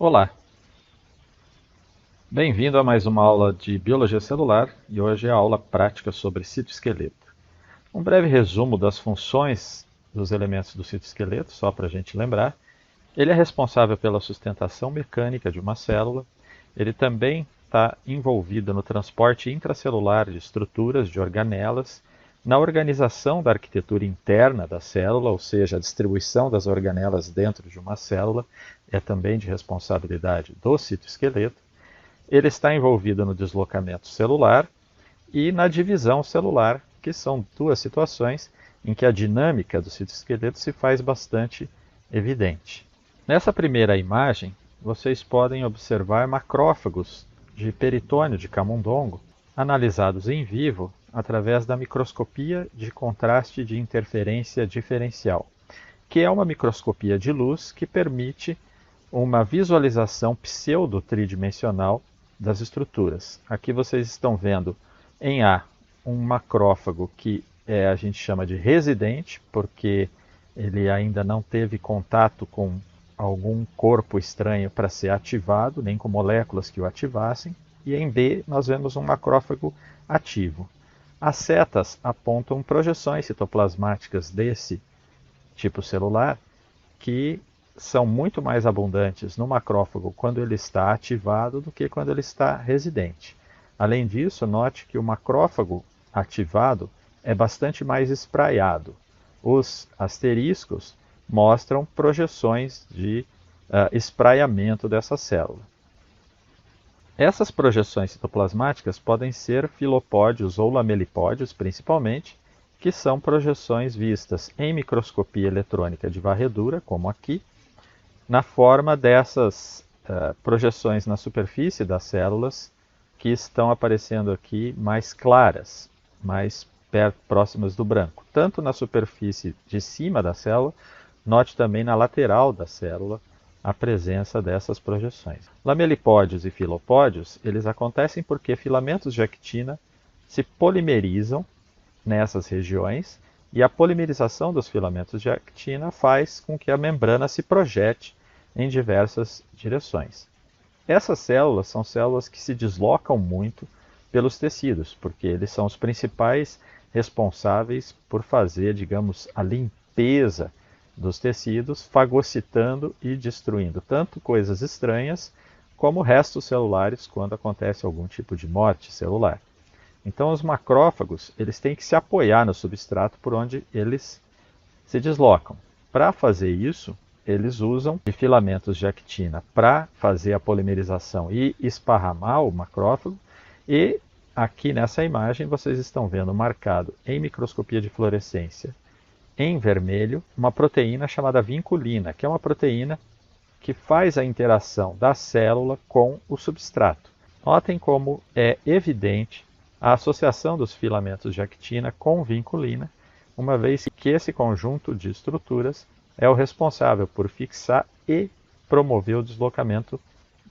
Olá, bem-vindo a mais uma aula de Biologia Celular e hoje é a aula prática sobre citoesqueleto. Um breve resumo das funções dos elementos do citoesqueleto, só para a gente lembrar. Ele é responsável pela sustentação mecânica de uma célula, ele também está envolvido no transporte intracelular de estruturas, de organelas, na organização da arquitetura interna da célula, ou seja, a distribuição das organelas dentro de uma célula, é também de responsabilidade do citoesqueleto. Ele está envolvido no deslocamento celular e na divisão celular, que são duas situações em que a dinâmica do citoesqueleto se faz bastante evidente. Nessa primeira imagem, vocês podem observar macrófagos de peritônio de camundongo, analisados em vivo através da microscopia de contraste de interferência diferencial, que é uma microscopia de luz que permite uma visualização pseudo-tridimensional das estruturas. Aqui vocês estão vendo em A um macrófago que a gente chama de residente, porque ele ainda não teve contato com algum corpo estranho para ser ativado, nem com moléculas que o ativassem. E em B nós vemos um macrófago ativo. As setas apontam projeções citoplasmáticas desse tipo celular que são muito mais abundantes no macrófago quando ele está ativado do que quando ele está residente. Além disso, note que o macrófago ativado é bastante mais espraiado. Os asteriscos mostram projeções de espraiamento dessa célula. Essas projeções citoplasmáticas podem ser filopódios ou lamelipódios, principalmente, que são projeções vistas em microscopia eletrônica de varredura, como aqui, na forma dessas projeções na superfície das células que estão aparecendo aqui mais claras, mais próximas do branco. Tanto na superfície de cima da célula, note também na lateral da célula a presença dessas projeções. Lamelipódios e filopódios, eles acontecem porque filamentos de actina se polimerizam nessas regiões e a polimerização dos filamentos de actina faz com que a membrana se projete em diversas direções. Essas células são células que se deslocam muito pelos tecidos, porque eles são os principais responsáveis por fazer, digamos, a limpeza dos tecidos, fagocitando e destruindo tanto coisas estranhas como restos celulares quando acontece algum tipo de morte celular. Então os macrófagos eles têm que se apoiar no substrato por onde eles se deslocam. Para fazer isso, eles usam filamentos de actina para fazer a polimerização e esparramar o macrófago. E aqui nessa imagem vocês estão vendo marcado em microscopia de fluorescência em vermelho uma proteína chamada vinculina, que é uma proteína que faz a interação da célula com o substrato. Notem como é evidente a associação dos filamentos de actina com vinculina, uma vez que esse conjunto de estruturas é o responsável por fixar e promover o deslocamento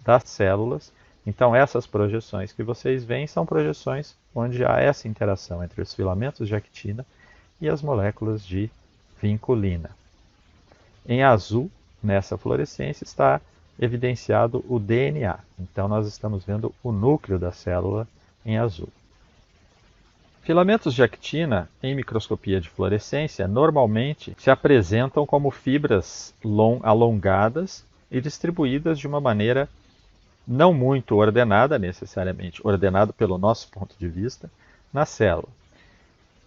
das células. Então essas projeções que vocês veem são projeções onde há essa interação entre os filamentos de actina e as moléculas de vinculina. Em azul, nessa fluorescência, está evidenciado o DNA. Então nós estamos vendo o núcleo da célula em azul. Filamentos de actina em microscopia de fluorescência normalmente se apresentam como fibras alongadas e distribuídas de uma maneira não muito ordenada, necessariamente ordenado pelo nosso ponto de vista, na célula.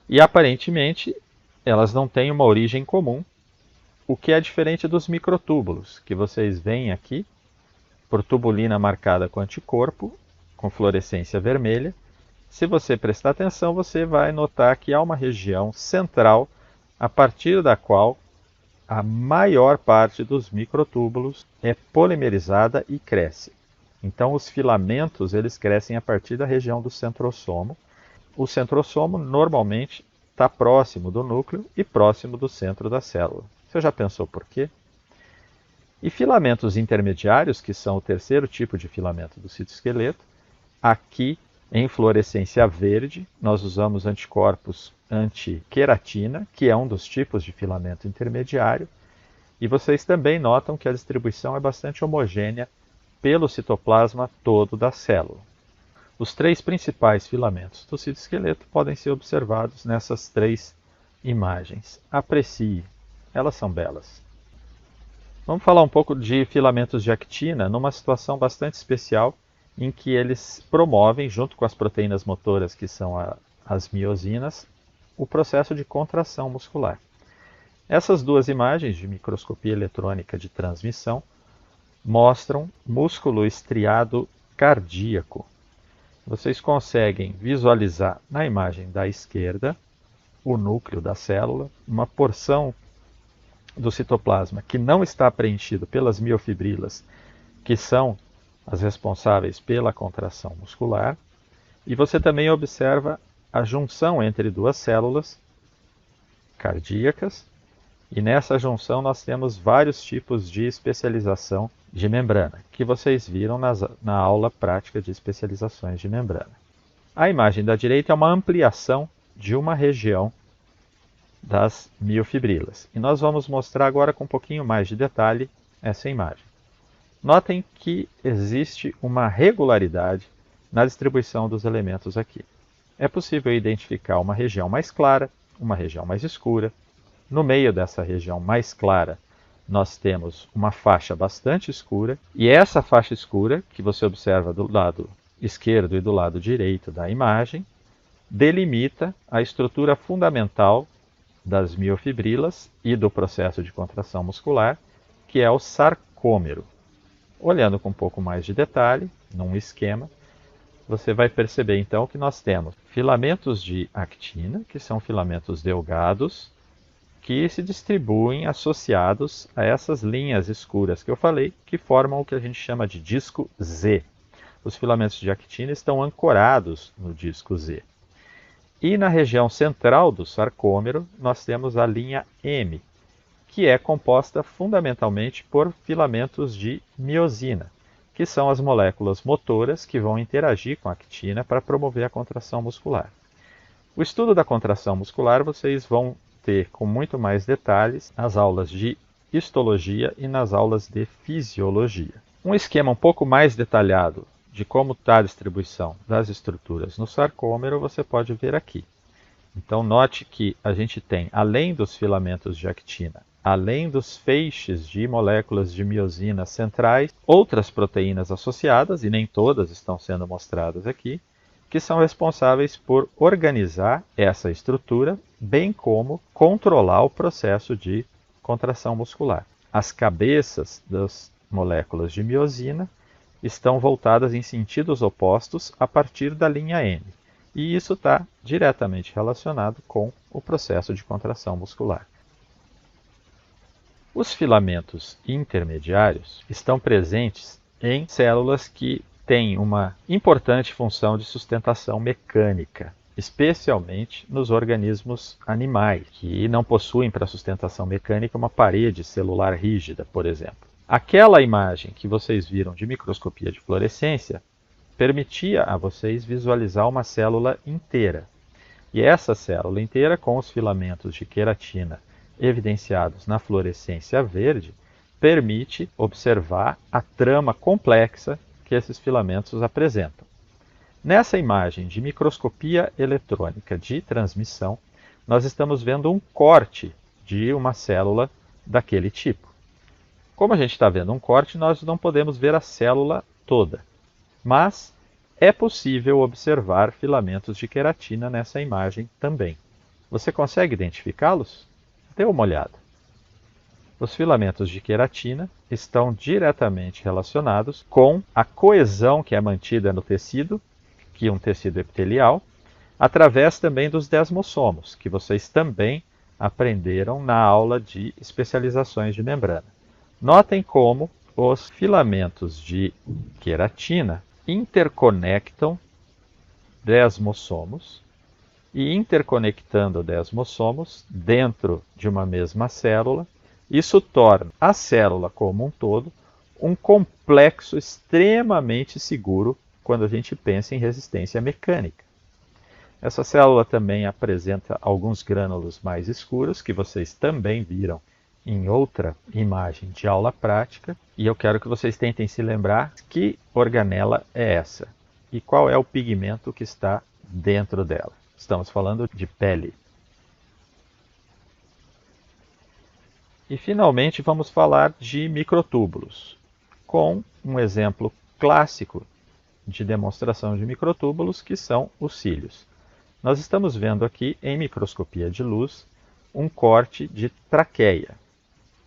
E aparentemente elas não têm uma origem comum, o que é diferente dos microtúbulos, que vocês veem aqui, por tubulina marcada com anticorpo, com fluorescência vermelha. Se você prestar atenção, você vai notar que há uma região central a partir da qual a maior parte dos microtúbulos é polimerizada e cresce. Então os filamentos eles crescem a partir da região do centrosomo. O centrosomo normalmente está próximo do núcleo e próximo do centro da célula. Você já pensou por quê? E filamentos intermediários, que são o terceiro tipo de filamento do citoesqueleto, aqui em fluorescência verde, nós usamos anticorpos antiqueratina, que é um dos tipos de filamento intermediário, e vocês também notam que a distribuição é bastante homogênea pelo citoplasma todo da célula. Os 3 principais filamentos do citoesqueleto podem ser observados nessas 3 imagens. Aprecie, elas são belas. Vamos falar um pouco de filamentos de actina numa situação bastante especial em que eles promovem, junto com as proteínas motoras que são as miosinas, o processo de contração muscular. Essas 2 imagens de microscopia eletrônica de transmissão mostram músculo estriado cardíaco. Vocês conseguem visualizar na imagem da esquerda o núcleo da célula, uma porção do citoplasma que não está preenchido pelas miofibrilas, que são as responsáveis pela contração muscular, e você também observa a junção entre 2 células cardíacas, e nessa junção nós temos vários tipos de especialização de membrana, que vocês viram na aula prática de especializações de membrana. A imagem da direita é uma ampliação de uma região das miofibrilas. E nós vamos mostrar agora com um pouquinho mais de detalhe essa imagem. Notem que existe uma regularidade na distribuição dos elementos aqui. É possível identificar uma região mais clara, uma região mais escura. No meio dessa região mais clara, nós temos uma faixa bastante escura, e essa faixa escura, que você observa do lado esquerdo e do lado direito da imagem, delimita a estrutura fundamental das miofibrilas e do processo de contração muscular, que é o sarcômero. Olhando com um pouco mais de detalhe, num esquema, você vai perceber então que nós temos filamentos de actina, que são filamentos delgados, que se distribuem associados a essas linhas escuras que eu falei, que formam o que a gente chama de disco Z. Os filamentos de actina estão ancorados no disco Z. E na região central do sarcômero, nós temos a linha M, que é composta fundamentalmente por filamentos de miosina, que são as moléculas motoras que vão interagir com a actina para promover a contração muscular. O estudo da contração muscular vocês vão ter com muito mais detalhes nas aulas de histologia e nas aulas de fisiologia. Um esquema um pouco mais detalhado de como está a distribuição das estruturas no sarcômero você pode ver aqui. Então note que a gente tem, além dos filamentos de actina, além dos feixes de moléculas de miosina centrais, outras proteínas associadas, e nem todas estão sendo mostradas aqui, que são responsáveis por organizar essa estrutura, bem como controlar o processo de contração muscular. As cabeças das moléculas de miosina estão voltadas em sentidos opostos a partir da linha M, e isso está diretamente relacionado com o processo de contração muscular. Os filamentos intermediários estão presentes em células que têm uma importante função de sustentação mecânica, especialmente nos organismos animais, que não possuem para sustentação mecânica uma parede celular rígida, por exemplo. Aquela imagem que vocês viram de microscopia de fluorescência permitia a vocês visualizar uma célula inteira. E essa célula inteira, com os filamentos de queratina evidenciados na fluorescência verde, permite observar a trama complexa que esses filamentos apresentam. Nessa imagem de microscopia eletrônica de transmissão, nós estamos vendo um corte de uma célula daquele tipo. Como a gente está vendo um corte, nós não podemos ver a célula toda, mas é possível observar filamentos de queratina nessa imagem também. Você consegue identificá-los? Dê uma olhada. Os filamentos de queratina estão diretamente relacionados com a coesão que é mantida no tecido, que é um tecido epitelial, através também dos desmossomos, que vocês também aprenderam na aula de especializações de membrana. Notem como os filamentos de queratina interconectam desmossomos e, interconectando desmossomos dentro de uma mesma célula, isso torna a célula como um todo um complexo extremamente seguro quando a gente pensa em resistência mecânica. Essa célula também apresenta alguns grânulos mais escuros, que vocês também viram em outra imagem de aula prática e eu quero que vocês tentem se lembrar que organela é essa e qual é o pigmento que está dentro dela. Estamos falando de pele. E finalmente vamos falar de microtúbulos, com um exemplo clássico de demonstração de microtúbulos que são os cílios. Nós estamos vendo aqui em microscopia de luz um corte de traqueia.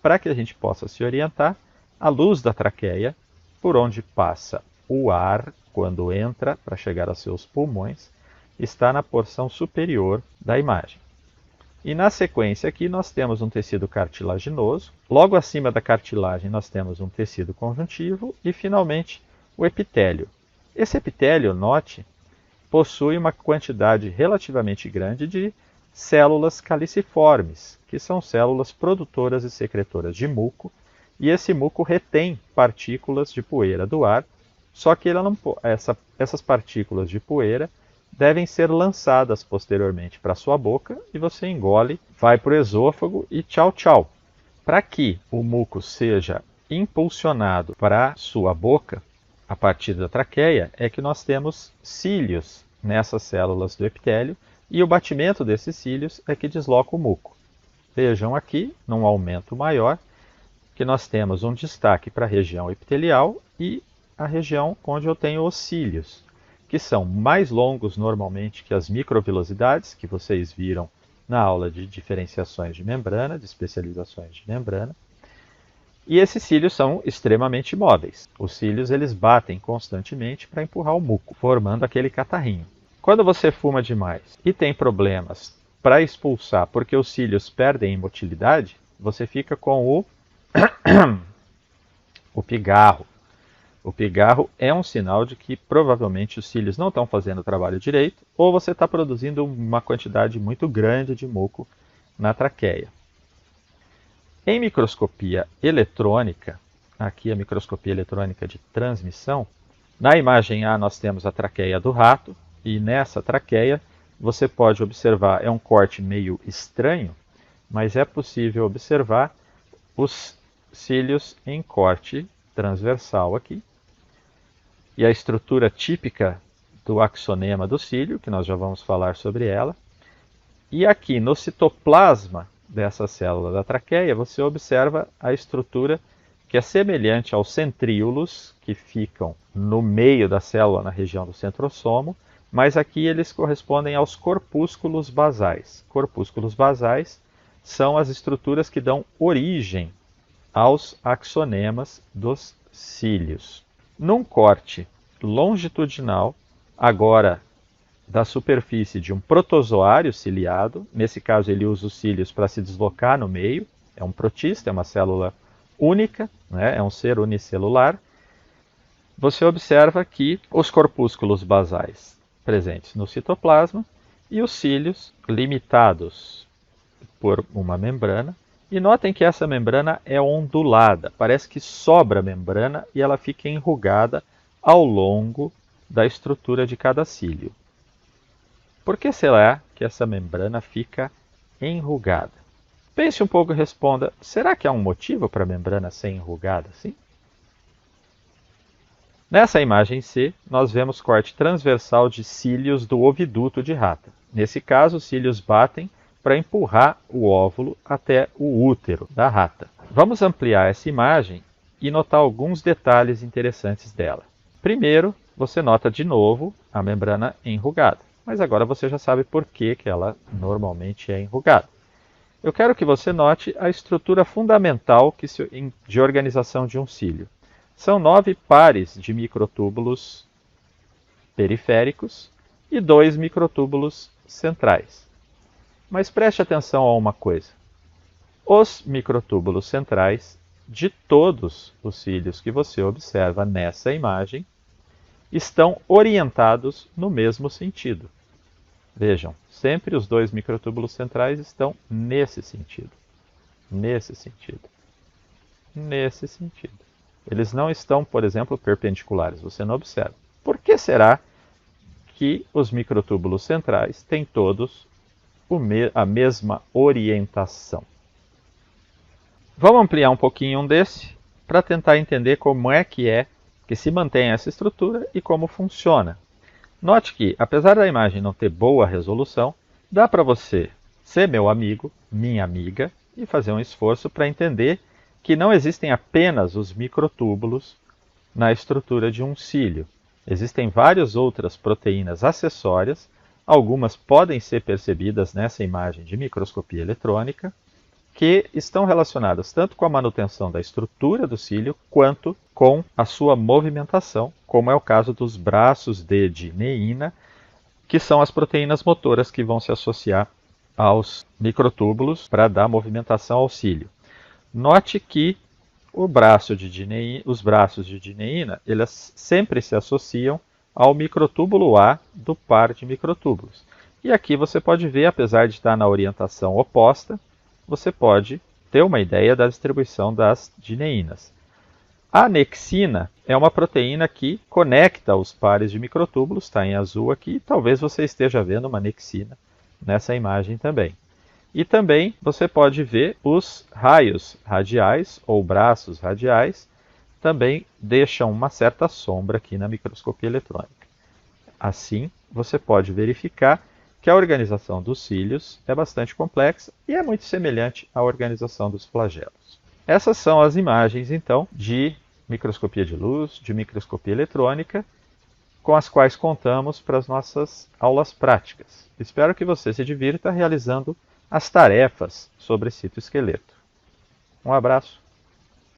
Para que a gente possa se orientar, a luz da traqueia, por onde passa o ar quando entra para chegar aos seus pulmões, está na porção superior da imagem. E na sequência aqui nós temos um tecido cartilaginoso, logo acima da cartilagem nós temos um tecido conjuntivo e finalmente o epitélio. Esse epitélio, note, possui uma quantidade relativamente grande de células caliciformes, que são células produtoras e secretoras de muco, e esse muco retém partículas de poeira do ar, só que essas partículas de poeira devem ser lançadas posteriormente para a sua boca e você engole, vai para o esôfago e tchau, tchau. Para que o muco seja impulsionado para a sua boca, a partir da traqueia, é que nós temos cílios nessas células do epitélio e o batimento desses cílios é que desloca o muco. Vejam aqui, num aumento maior, que nós temos um destaque para a região epitelial e a região onde eu tenho os cílios, que são mais longos normalmente que as microvilosidades, que vocês viram na aula de diferenciações de membrana, de especializações de membrana. E esses cílios são extremamente móveis. Os cílios eles batem constantemente para empurrar o muco, formando aquele catarrinho. Quando você fuma demais e tem problemas para expulsar porque os cílios perdem motilidade, você fica com o pigarro. O pigarro é um sinal de que provavelmente os cílios não estão fazendo o trabalho direito ou você está produzindo uma quantidade muito grande de muco na traqueia. Em microscopia eletrônica, aqui a microscopia eletrônica de transmissão, na imagem A nós temos a traqueia do rato e nessa traqueia você pode observar, é um corte meio estranho, mas é possível observar os cílios em corte transversal aqui. E a estrutura típica do axonema do cílio, que nós já vamos falar sobre ela. E aqui no citoplasma dessa célula da traqueia, você observa a estrutura que é semelhante aos centríolos, que ficam no meio da célula, na região do centrosomo, mas aqui eles correspondem aos corpúsculos basais. Corpúsculos basais são as estruturas que dão origem aos axonemas dos cílios. Num corte longitudinal, agora da superfície de um protozoário ciliado, nesse caso ele usa os cílios para se deslocar no meio, é um protista, é uma célula única, né? É um ser unicelular, você observa que os corpúsculos basais presentes no citoplasma e os cílios limitados por uma membrana. E notem que essa membrana é ondulada, parece que sobra a membrana e ela fica enrugada ao longo da estrutura de cada cílio. Por que será que essa membrana fica enrugada? Pense um pouco e responda, será que há um motivo para a membrana ser enrugada assim? Nessa imagem C, nós vemos corte transversal de cílios do oviduto de rata. Nesse caso, os cílios batem para empurrar o óvulo até o útero da rata. Vamos ampliar essa imagem e notar alguns detalhes interessantes dela. Primeiro, você nota de novo a membrana enrugada, mas agora você já sabe por que ela normalmente é enrugada. Eu quero que você note a estrutura fundamental de organização de um cílio. São 9 pares de microtúbulos periféricos e 2 microtúbulos centrais. Mas preste atenção a uma coisa. Os microtúbulos centrais de todos os cílios que você observa nessa imagem estão orientados no mesmo sentido. Vejam, sempre os 2 microtúbulos centrais estão nesse sentido. Nesse sentido. Nesse sentido. Eles não estão, por exemplo, perpendiculares, você não observa. Por que será que os microtúbulos centrais têm todos a mesma orientação? Vamos ampliar um pouquinho um desse para tentar entender como é que se mantém essa estrutura e como funciona. Note que, apesar da imagem não ter boa resolução, dá para você ser meu amigo, minha amiga, e fazer um esforço para entender que não existem apenas os microtúbulos na estrutura de um cílio. Existem várias outras proteínas acessórias, algumas podem ser percebidas nessa imagem de microscopia eletrônica, que estão relacionadas tanto com a manutenção da estrutura do cílio quanto com a sua movimentação, como é o caso dos braços de dineína, que são as proteínas motoras que vão se associar aos microtúbulos para dar movimentação ao cílio. Note que os braços de dineína eles sempre se associam ao microtúbulo A do par de microtúbulos. E aqui você pode ver, apesar de estar na orientação oposta, você pode ter uma ideia da distribuição das dineínas. A anexina é uma proteína que conecta os pares de microtúbulos, está em azul aqui, talvez você esteja vendo uma anexina nessa imagem também. E também você pode ver os raios radiais ou braços radiais, também deixam uma certa sombra aqui na microscopia eletrônica. Assim, você pode verificar que a organização dos cílios é bastante complexa e é muito semelhante à organização dos flagelos. Essas são as imagens, então, de microscopia de luz, de microscopia eletrônica, com as quais contamos para as nossas aulas práticas. Espero que você se divirta realizando as tarefas sobre citoesqueleto. Um abraço.